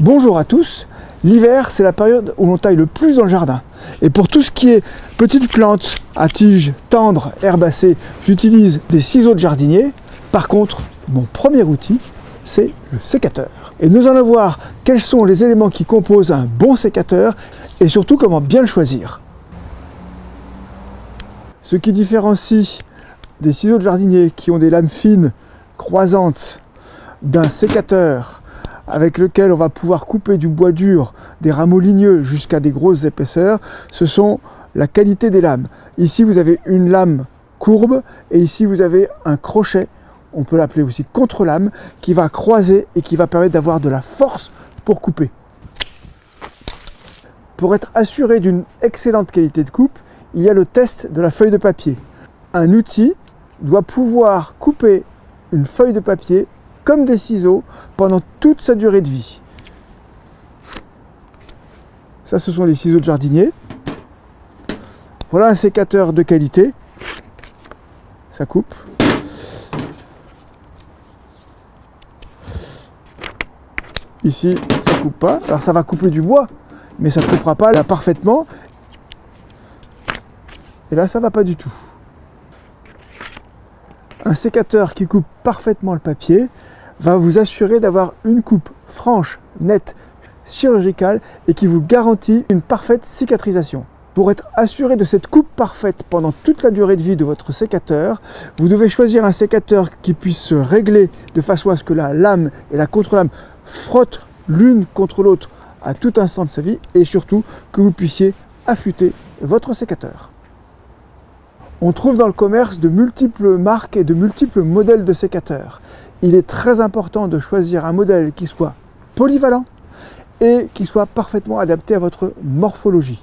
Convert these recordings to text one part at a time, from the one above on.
Bonjour à tous, l'hiver c'est la période où l'on taille le plus dans le jardin. Et pour tout ce qui est petites plantes à tiges tendres, herbacées, j'utilise des ciseaux de jardinier. Par contre, mon premier outil, c'est le sécateur. Et nous allons voir quels sont les éléments qui composent un bon sécateur et surtout comment bien le choisir. Ce qui différencie des ciseaux de jardinier qui ont des lames fines, croisantes, d'un sécateur avec lequel on va pouvoir couper du bois dur, des rameaux ligneux jusqu'à des grosses épaisseurs, ce sont la qualité des lames. Ici vous avez une lame courbe et ici vous avez un crochet, on peut l'appeler aussi contre-lame, qui va croiser et qui va permettre d'avoir de la force pour couper. Pour être assuré d'une excellente qualité de coupe, il y a le test de la feuille de papier. Un outil doit pouvoir couper une feuille de papier comme des ciseaux pendant toute sa durée de vie. Ça, ce sont les ciseaux de jardinier. Voilà un sécateur de qualité. Ça coupe. Ici, ça ne coupe pas. Alors ça va couper du bois, mais ça ne coupera pas là parfaitement. Et là, ça ne va pas du tout. Un sécateur qui coupe parfaitement le papier va vous assurer d'avoir une coupe franche, nette, chirurgicale et qui vous garantit une parfaite cicatrisation. Pour être assuré de cette coupe parfaite pendant toute la durée de vie de votre sécateur, vous devez choisir un sécateur qui puisse se régler de façon à ce que la lame et la contre-lame frottent l'une contre l'autre à tout instant de sa vie et surtout que vous puissiez affûter votre sécateur. On trouve dans le commerce de multiples marques et de multiples modèles de sécateurs. Il est très important de choisir un modèle qui soit polyvalent et qui soit parfaitement adapté à votre morphologie.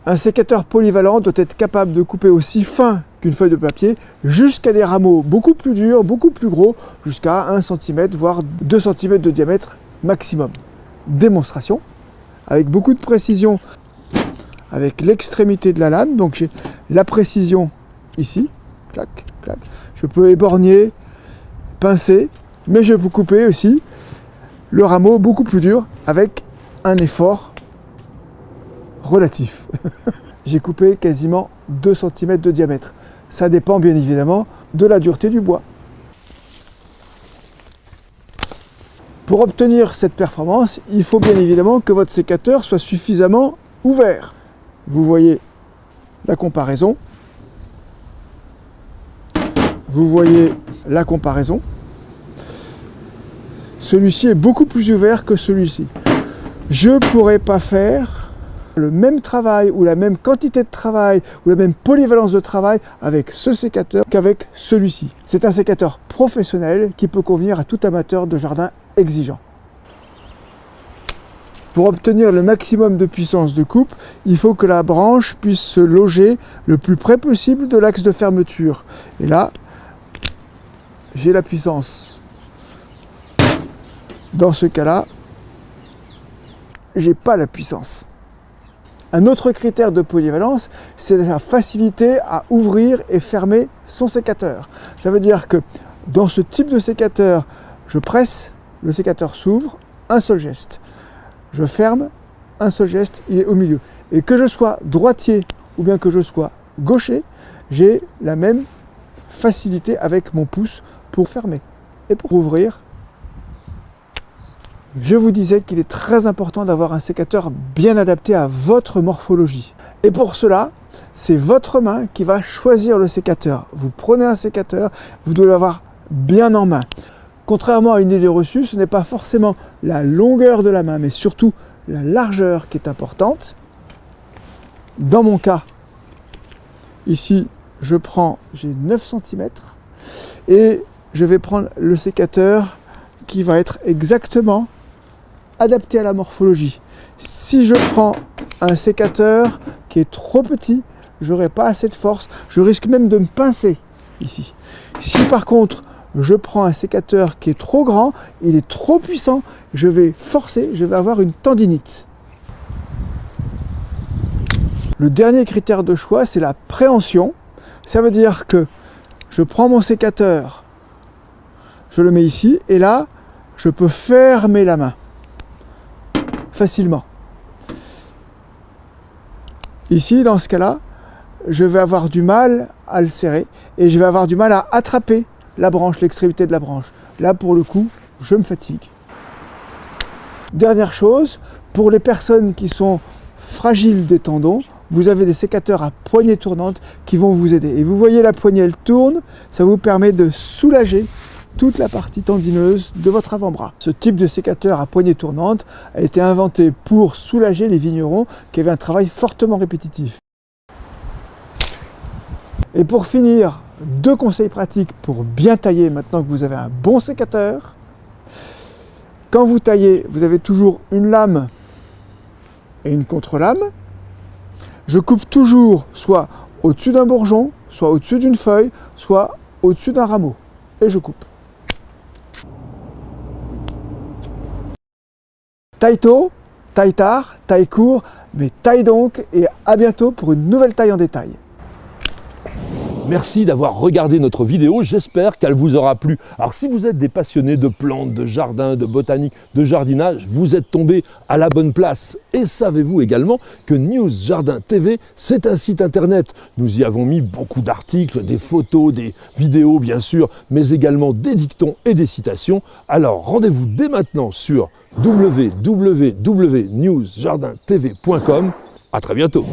Un sécateur polyvalent doit être capable de couper aussi fin qu'une feuille de papier jusqu'à des rameaux beaucoup plus durs, beaucoup plus gros, jusqu'à 1 cm voire 2 cm de diamètre maximum. Démonstration avec beaucoup de précision avec l'extrémité de la lame, donc j'ai la précision ici, clac, clac. Je peux éborgner, pincer, mais je peux couper aussi le rameau beaucoup plus dur avec un effort relatif. J'ai coupé quasiment 2 cm de diamètre. Ça dépend bien évidemment de la dureté du bois. Pour obtenir cette performance, il faut bien évidemment que votre sécateur soit suffisamment ouvert. Vous voyez la comparaison. Vous voyez la comparaison. Celui-ci est beaucoup plus ouvert que celui-ci. Je ne pourrais pas faire le même travail ou la même quantité de travail ou la même polyvalence de travail avec ce sécateur qu'avec celui-ci. C'est un sécateur professionnel qui peut convenir à tout amateur de jardin exigeant. Pour obtenir le maximum de puissance de coupe, il faut que la branche puisse se loger le plus près possible de l'axe de fermeture. Et là, j'ai la puissance. Dans ce cas-là, j'ai pas la puissance. Un autre critère de polyvalence, c'est la facilité à ouvrir et fermer son sécateur. Ça veut dire que dans ce type de sécateur, je presse, le sécateur s'ouvre, un seul geste. Je ferme, un seul geste, il est au milieu. Et que je sois droitier ou bien que je sois gaucher, j'ai la même facilité avec mon pouce pour fermer et pour ouvrir. Je vous disais qu'il est très important d'avoir un sécateur bien adapté à votre morphologie. Et pour cela, c'est votre main qui va choisir le sécateur. Vous prenez un sécateur, vous devez l'avoir bien en main. Contrairement à une idée reçue, ce n'est pas forcément la longueur de la main, mais surtout la largeur qui est importante. Dans mon cas, ici, j'ai 9 cm et je vais prendre le sécateur qui va être exactement adapté à la morphologie. Si je prends un sécateur qui est trop petit, je n'aurai pas assez de force, je risque même de me pincer ici. Si par contre, je prends un sécateur qui est trop grand, il est trop puissant, je vais forcer, je vais avoir une tendinite. Le dernier critère de choix, c'est la préhension. Ça veut dire que je prends mon sécateur, je le mets ici, et là, je peux fermer la main. facilement. Ici, dans ce cas-là, je vais avoir du mal à le serrer et je vais avoir du mal à attraper la branche, l'extrémité de la branche. Là, pour le coup, je me fatigue. Dernière chose, pour les personnes qui sont fragiles des tendons, vous avez des sécateurs à poignée tournante qui vont vous aider. Et vous voyez la poignée, elle tourne, ça vous permet de soulager toute la partie tendineuse de votre avant-bras. Ce type de sécateur à poignée tournante a été inventé pour soulager les vignerons qui avaient un travail fortement répétitif. Et pour finir, 2 conseils pratiques pour bien tailler maintenant que vous avez un bon sécateur. Quand vous taillez, vous avez toujours une lame et une contre-lame. Je coupe toujours soit au-dessus d'un bourgeon, soit au-dessus d'une feuille, soit au-dessus d'un rameau. Et je coupe. Taille tôt, taille tard, taille court, mais taille donc et à bientôt pour une nouvelle taille en détail. Merci d'avoir regardé notre vidéo, j'espère qu'elle vous aura plu. Alors si vous êtes des passionnés de plantes, de jardin, de botanique, de jardinage, vous êtes tombés à la bonne place. Et savez-vous également que News Jardin TV, c'est un site internet. Nous y avons mis beaucoup d'articles, des photos, des vidéos bien sûr, mais également des dictons et des citations. Alors rendez-vous dès maintenant sur www.newsjardintv.com. À très bientôt.